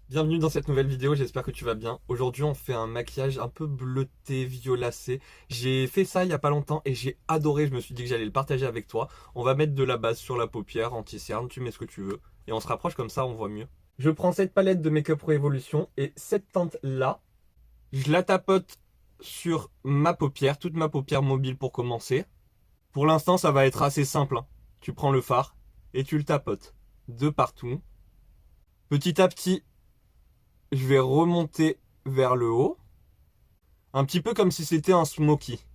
Bienvenue dans cette nouvelle vidéo, j'espère que tu vas bien. Aujourd'hui on fait un maquillage un peu bleuté, violacé. J'ai fait ça il y a pas longtemps et j'ai adoré, je me suis dit que j'allais le partager avec toi. On va mettre de la base sur la paupière, anti-cerne, tu mets ce que tu veux. Et on se rapproche comme ça, on voit mieux. Je prends cette palette de Make Up Revolution et cette teinte là, je la tapote sur ma paupière, toute ma paupière mobile pour commencer. Pour l'instant ça va être assez simple, hein. Tu prends le fard et tu le tapotes de partout. Petit à petit, je vais remonter vers le haut, un petit peu comme si c'était un smoky.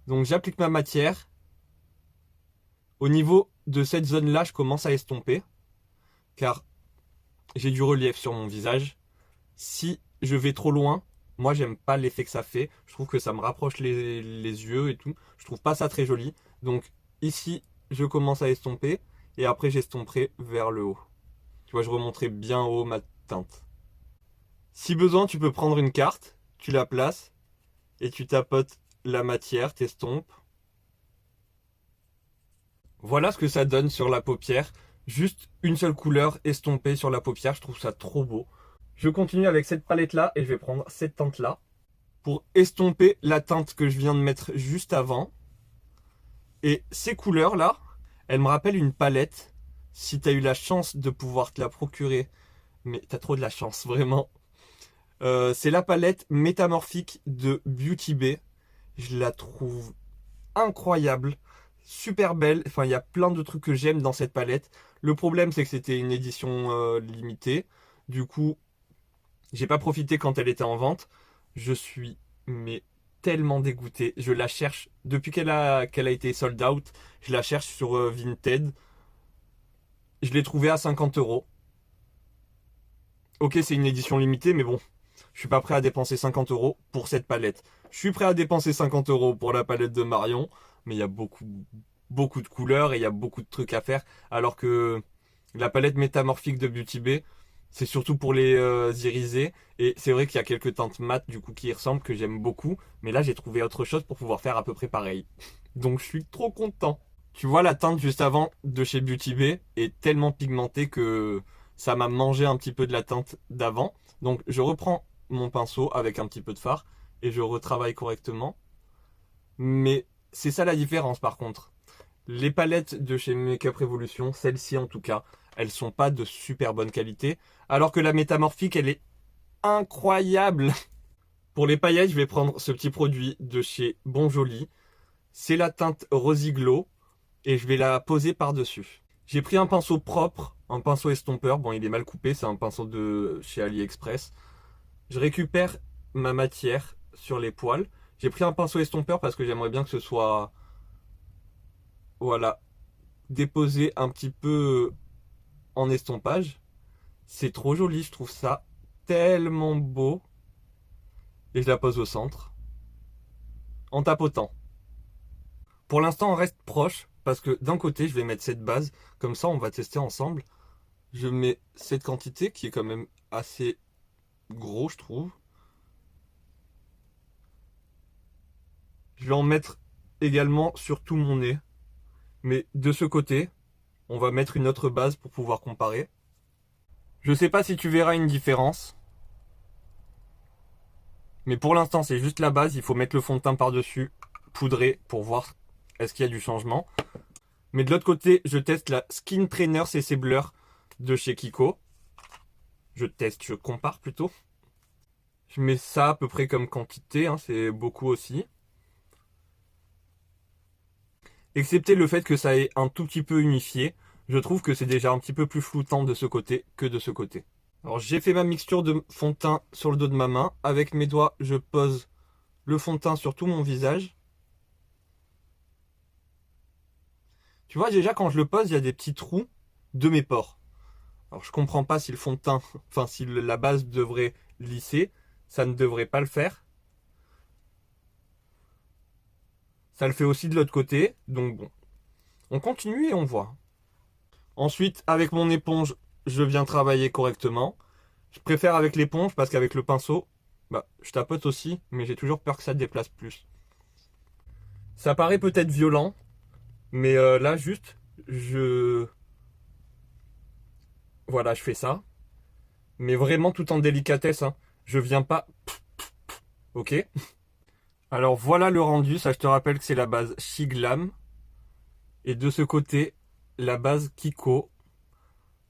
Donc j'applique ma matière. Au niveau de cette zone-là, je commence à estomper, car j'ai du relief sur mon visage. Si je vais trop loin, moi j'aime pas l'effet que ça fait. Je trouve que ça me rapproche les yeux et tout. Je trouve pas ça très joli. Donc ici, je commence à estomper, et après j'estomperai vers le haut. Tu vois, je remonterai bien haut ma teinte. Si besoin, tu peux prendre une carte, tu la places, et tu tapotes la matière, t'estompes. Voilà ce que ça donne sur la paupière. Juste une seule couleur estompée sur la paupière, je trouve ça trop beau. Je continue avec cette palette là et je vais prendre cette teinte là pour estomper la teinte que je viens de mettre juste avant. Et ces couleurs là, elles me rappellent une palette. Si tu as eu la chance de pouvoir te la procurer, mais tu as trop de la chance vraiment. C'est la palette métamorphique de Beauty Bay. Je la trouve incroyable, super belle. Enfin, il y a plein de trucs que j'aime dans cette palette. Le problème, c'est que c'était une édition limitée. Du coup, j'ai pas profité quand elle était en vente. Je suis mais tellement dégoûté. Je la cherche depuis qu'elle a été sold out. Je la cherche sur Vinted. Je l'ai trouvée à 50 euros. Ok, c'est une édition limitée, mais bon, je suis pas prêt à dépenser 50 euros pour cette palette. Je suis prêt à dépenser 50 euros pour la palette de Marion, mais il y a beaucoup de couleurs et il y a beaucoup de trucs à faire. Alors que la palette métamorphique de Beauty Bay, c'est surtout pour les irisés. Et c'est vrai qu'il y a quelques teintes mates du coup qui y ressemblent que j'aime beaucoup. Mais là, j'ai trouvé autre chose pour pouvoir faire à peu près pareil. Donc je suis trop content. Tu vois, la teinte juste avant de chez Beauty Bay est tellement pigmentée que ça m'a mangé un petit peu de la teinte d'avant. Donc je reprends mon pinceau avec un petit peu de fard et je retravaille correctement. Mais c'est ça la différence par contre. Les palettes de chez Makeup Revolution, celles-ci en tout cas, elles sont pas de super bonne qualité. Alors que la métamorphique, elle est incroyable. Pour les paillettes, je vais prendre ce petit produit de chez Bon Joli. C'est la teinte Rosy Glow et je vais la poser par-dessus. J'ai pris un pinceau propre, un pinceau estompeur. Bon, il est mal coupé, c'est un pinceau de chez AliExpress. Je récupère ma matière sur les poils. J'ai pris un pinceau estompeur parce que j'aimerais bien que ce soit, voilà, déposé un petit peu en estompage. C'est trop joli, je trouve ça tellement beau. Et je la pose au centre, en tapotant. Pour l'instant, on reste proche, parce que d'un côté, je vais mettre cette base. Comme ça, on va tester ensemble. Je mets cette quantité, qui est quand même assez gros, je trouve. Je vais en mettre également sur tout mon nez. Mais de ce côté, on va mettre une autre base pour pouvoir comparer. Je sais pas si tu verras une différence. Mais pour l'instant, c'est juste la base. Il faut mettre le fond de teint par-dessus, poudré, pour voir est-ce qu'il y a du changement. Mais de l'autre côté, je teste la Skin Trainer CC Blur de chez Kiko. Je compare plutôt. Je mets ça à peu près comme quantité, hein, c'est beaucoup aussi. Excepté le fait que ça ait un tout petit peu unifié, je trouve que c'est déjà un petit peu plus floutant de ce côté que de ce côté. Alors j'ai fait ma mixture de fond de teint sur le dos de ma main. Avec mes doigts, je pose le fond de teint sur tout mon visage. Tu vois, déjà quand je le pose, il y a des petits trous de mes pores. Alors je comprends pas si le fond de teint, enfin si la base devrait lisser, ça ne devrait pas le faire. Ça le fait aussi de l'autre côté, donc bon. On continue et on voit. Ensuite, avec mon éponge, je viens travailler correctement. Je préfère avec l'éponge parce qu'avec le pinceau, bah, je tapote aussi, mais j'ai toujours peur que ça déplace plus. Ça paraît peut-être violent, mais là juste, voilà, je fais ça. Mais vraiment tout en délicatesse, hein. Je viens pas... Ok? Alors voilà le rendu, ça je te rappelle que c'est la base Shiglam. Et de ce côté, la base Kiko.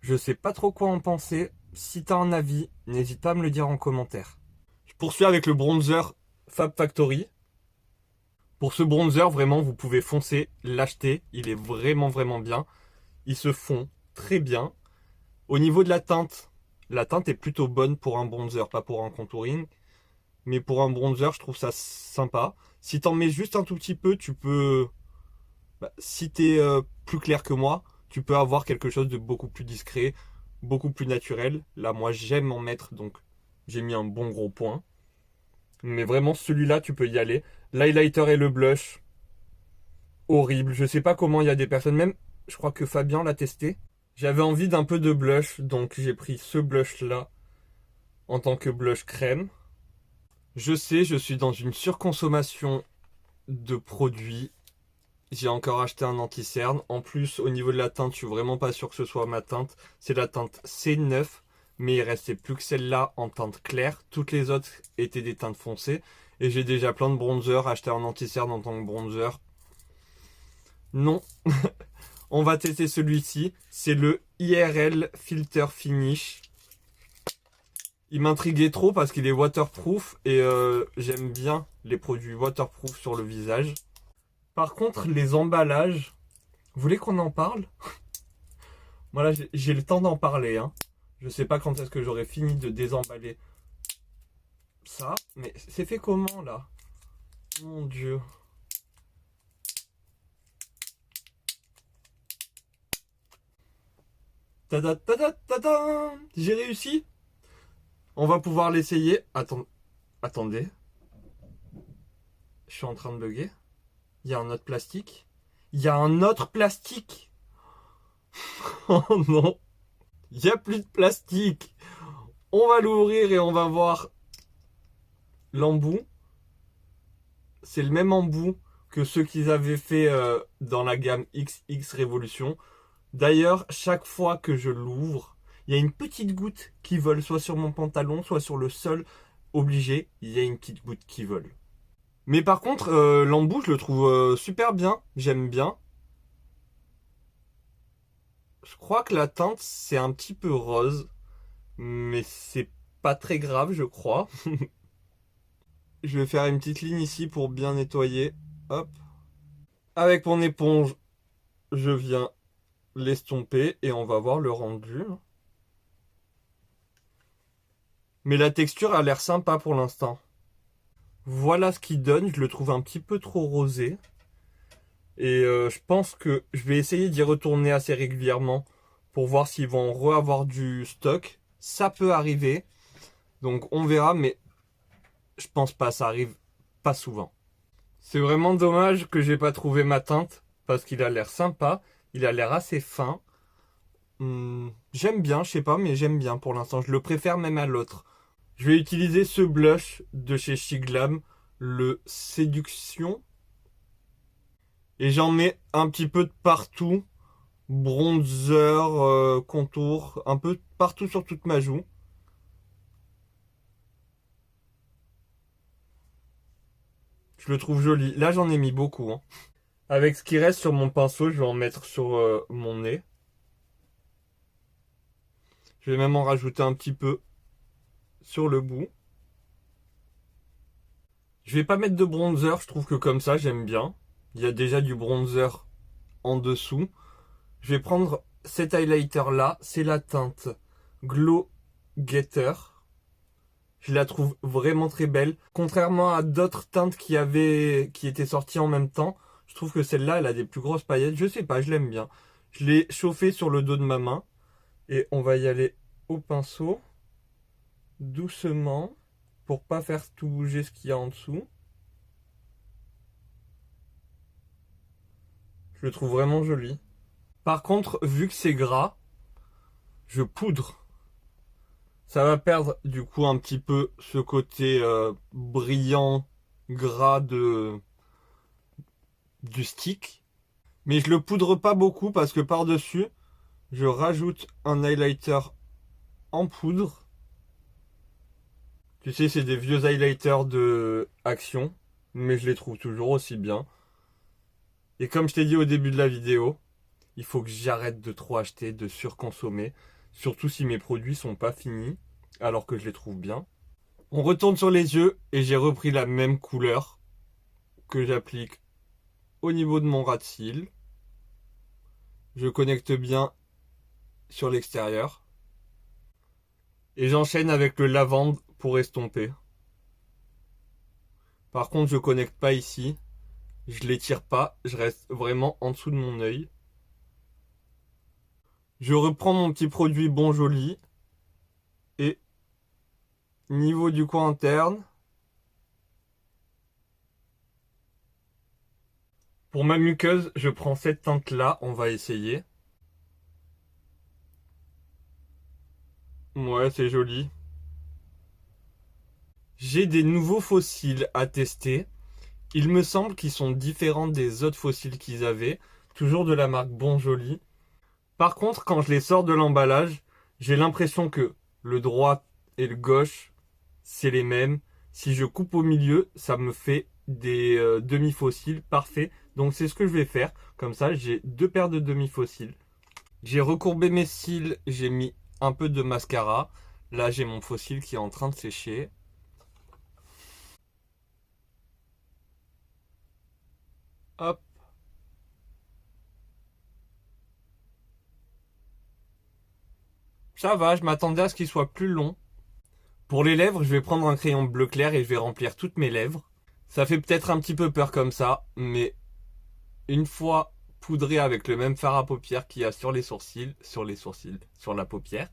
Je sais pas trop quoi en penser. Si t'as un avis, n'hésite pas à me le dire en commentaire. Je poursuis avec le bronzer Fab Factory. Pour ce bronzer, vraiment, vous pouvez foncer, l'acheter. Il est vraiment, vraiment bien. Il se fond très bien. Au niveau de la teinte est plutôt bonne pour un bronzer, pas pour un contouring. Mais pour un bronzer, je trouve ça sympa. Si t'en mets juste un tout petit peu, tu peux... si t'es plus clair que moi, tu peux avoir quelque chose de beaucoup plus discret, beaucoup plus naturel. Là, moi, j'aime en mettre, donc j'ai mis un bon gros point. Mais vraiment, celui-là, tu peux y aller. L'highlighter et le blush, horrible. Je sais pas comment il y a des personnes, même, je crois que Fabien l'a testé. J'avais envie d'un peu de blush, donc j'ai pris ce blush-là en tant que blush crème. Je sais, je suis dans une surconsommation de produits. J'ai encore acheté un anti-cerne. En plus, au niveau de la teinte, je suis vraiment pas sûr que ce soit ma teinte. C'est la teinte C9, mais il restait plus que celle-là en teinte claire. Toutes les autres étaient des teintes foncées. Et j'ai déjà plein de bronzers achetés en anti-cerne en tant que bronzer. Non. On va tester celui-ci. C'est le IRL Filter Finish. Il m'intriguait trop parce qu'il est waterproof et j'aime bien les produits waterproof sur le visage. Par contre, les emballages, vous voulez qu'on en parle? Moi là, j'ai le temps d'en parler, hein. Je sais pas quand est-ce que j'aurai fini de désemballer ça, mais c'est fait comment là? Mon Dieu. Tada tada tada! J'ai réussi. On va pouvoir l'essayer. Attendez. Je suis en train de bugger. Il y a un autre plastique. Il y a un autre plastique. Oh non. Il n'y a plus de plastique. On va l'ouvrir et on va voir l'embout. C'est le même embout que ceux qu'ils avaient fait dans la gamme XX Révolution. D'ailleurs, chaque fois que je l'ouvre, il y a une petite goutte qui vole soit sur mon pantalon, soit sur le sol. Obligé, il y a une petite goutte qui vole. Mais par contre, l'embout, je le trouve super bien. J'aime bien. Je crois que la teinte, c'est un petit peu rose. Mais c'est pas très grave, je crois. Je vais faire une petite ligne ici pour bien nettoyer. Hop. Avec mon éponge, je viens l'estomper et on va voir le rendu. Mais la texture a l'air sympa pour l'instant. Voilà ce qu'il donne. Je le trouve un petit peu trop rosé. Et je pense que je vais essayer d'y retourner assez régulièrement pour voir s'ils vont re-avoir du stock. Ça peut arriver. Donc on verra, mais je pense pas, ça arrive pas souvent. C'est vraiment dommage que j'ai pas trouvé ma teinte parce qu'il a l'air sympa, il a l'air assez fin. J'aime bien, je sais pas, mais j'aime bien pour l'instant. Je le préfère même à l'autre. Je vais utiliser ce blush de chez Shiglam, le Séduction. Et j'en mets un petit peu de partout. Bronzer, contour, un peu partout sur toute ma joue. Je le trouve joli. Là, j'en ai mis beaucoup, hein. Avec ce qui reste sur mon pinceau, je vais en mettre sur mon nez. Je vais même en rajouter un petit peu sur le bout. Je vais pas mettre de bronzer, je trouve que comme ça, j'aime bien. Il y a déjà du bronzer en dessous. Je vais prendre cet highlighter là, c'est la teinte Glow Getter. Je la trouve vraiment très belle. Contrairement à d'autres teintes qui étaient sorties en même temps, je trouve que celle-là, elle a des plus grosses paillettes. Je sais pas, je l'aime bien. Je l'ai chauffée sur le dos de ma main. Et on va y aller au pinceau. Doucement. Pour pas faire tout bouger ce qu'il y a en dessous. Je le trouve vraiment joli. Par contre, vu que c'est gras, je poudre. Ça va perdre du coup un petit peu ce côté brillant, gras du stick. Mais je le poudre pas beaucoup parce que par-dessus, je rajoute un highlighter en poudre. Tu sais, c'est des vieux highlighters de Action, mais je les trouve toujours aussi bien. Et comme je t'ai dit au début de la vidéo, il faut que j'arrête de trop acheter, de surconsommer, surtout si mes produits sont pas finis, alors que je les trouve bien. On retourne sur les yeux et j'ai repris la même couleur que j'applique au niveau de mon ras de cils. Je connecte bien sur l'extérieur. Et j'enchaîne avec le lavande pour estomper. Par contre, je connecte pas ici. Je l'étire pas. Je reste vraiment en dessous de mon œil. Je reprends mon petit produit Bon Joli. Et niveau du coin interne. Pour ma muqueuse, je prends cette teinte-là. On va essayer. Ouais, c'est joli. J'ai des nouveaux fossiles à tester. Il me semble qu'ils sont différents des autres fossiles qu'ils avaient. Toujours de la marque Bon Joli. Par contre, quand je les sors de l'emballage, j'ai l'impression que le droit et le gauche, c'est les mêmes. Si je coupe au milieu, ça me fait des demi-fossiles parfaits. Donc c'est ce que je vais faire. Comme ça, j'ai deux paires de demi-fossiles. J'ai recourbé mes cils, j'ai mis un peu de mascara. Là, j'ai mon fossile qui est en train de sécher. Hop. Ça va, je m'attendais à ce qu'il soit plus long. Pour les lèvres, je vais prendre un crayon bleu clair et je vais remplir toutes mes lèvres. Ça fait peut-être un petit peu peur comme ça, mais une fois poudré avec le même fard à paupières qu'il y a sur les sourcils, sur la paupière.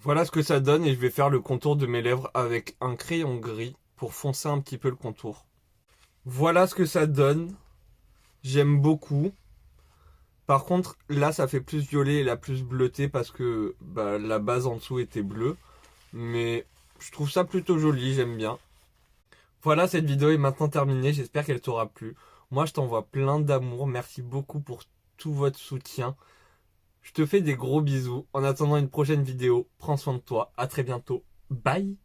Voilà ce que ça donne et je vais faire le contour de mes lèvres avec un crayon gris pour foncer un petit peu le contour. Voilà ce que ça donne. J'aime beaucoup. Par contre, là, ça fait plus violet et la plus bleutée parce que la base en dessous était bleue. Mais je trouve ça plutôt joli, j'aime bien. Voilà, cette vidéo est maintenant terminée. J'espère qu'elle t'aura plu. Moi, je t'envoie plein d'amour. Merci beaucoup pour tout votre soutien. Je te fais des gros bisous. En attendant une prochaine vidéo, prends soin de toi. À très bientôt. Bye!